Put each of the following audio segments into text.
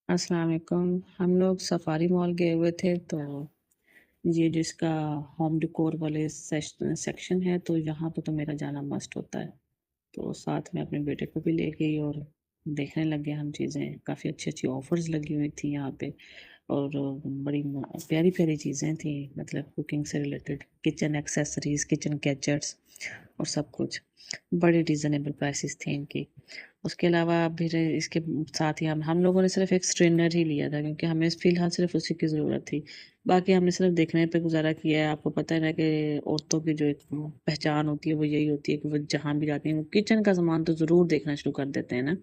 अस्सलाम वालेकुम। हम लोग सफारी मॉल गए हुए थे, तो ये जिसका होम डेकोर वाले सेक्शन है, तो यहाँ पे तो मेरा जाना मस्ट होता है। तो साथ में अपने बेटे को भी ले गई और देखने लग गए हम चीज़ें। काफ़ी अच्छी-अच्छी ऑफ़र्स लगी हुई थी यहाँ पे, और बड़ी प्यारी-प्यारी चीज़ें थी, मतलब कुकिंग से related, kitchen accessories, kitchen gadgets और सब कुछ। बड़े रीज़नेबल प्राइसेस थे इनकी। उसके अलावा फिर इसके साथ ही हम लोगों ने सिर्फ़ एक स्ट्रेनर ही लिया था, क्योंकि हमें फ़िलहाल सिर्फ़ उसी की ज़रूरत थी। बाकी हमने सिर्फ़ देखने पे गुज़ारा किया है। आपको पता है ना कि औरतों की जो एक पहचान होती है वो यही होती है कि वो जहाँ भी जाती हैं वो किचन का सामान तो ज़रूर देखना शुरू कर देते हैं ना।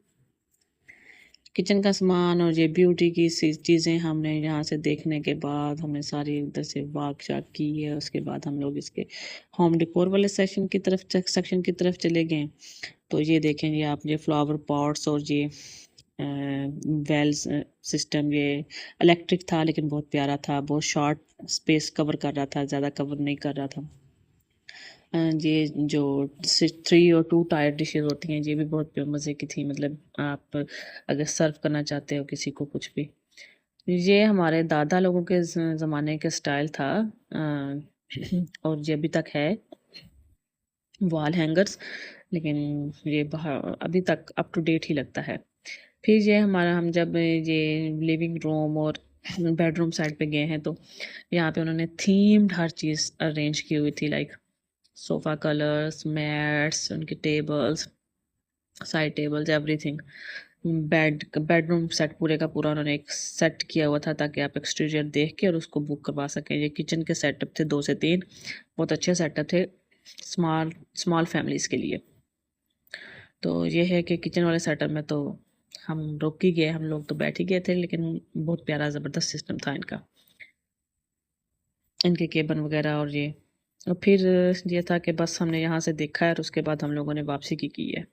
किचन का सामान और ये ब्यूटी की चीज़ें हमने यहाँ से देखने के बाद हमने सारी इधर से वाक-शाक की है। उसके बाद हम लोग इसके होम डेकोर वाले सेक्शन की तरफ चले गए। तो ये देखेंगे आप, ये फ्लावर पॉट्स और ये वेल्स सिस्टम, ये इलेक्ट्रिक था लेकिन बहुत प्यारा था। बहुत शॉर्ट स्पेस कवर कर रहा था, ज़्यादा कवर नहीं कर रहा था। ये जो 3 और 2 टायर डिशेज़ होती हैं, ये भी बहुत मज़े की थी। मतलब आप अगर सर्व करना चाहते हो किसी को कुछ भी। ये हमारे दादा लोगों के ज़माने का स्टाइल था, और ये अभी तक है, वॉल हैंगर्स। लेकिन ये अभी तक अप टू डेट ही लगता है। फिर ये हमारा, हम जब ये लिविंग रूम और बेडरूम साइड पे गए हैं, तो यहाँ पे उन्होंने थीम्ड हर चीज़ अरेंज की हुई थी, लाइक सोफ़ा कलर्स, मैट्स, उनके tables, side tables, everything. Bedroom set पूरे का पूरा उन्होंने एक सेट किया हुआ था, ताकि आप एक्सटीरियर देख के और उसको बुक करवा सकें। ये किचन के सेटअप थे 2 से 3, बहुत अच्छे सेटअप थे स्मॉल स्मॉल फैमिलीज़ के लिए। तो ये है कि किचन वाले सेटअप में तो हम रुक ही गए, हम लोग तो बैठ ही गए थे, लेकिन बहुत प्यारा ज़बरदस्त सिस्टम था इनका, इनके केबन वगैरह। और ये, और फिर ये था कि बस हमने यहाँ से देखा है और उसके बाद हम लोगों ने वापसी की है।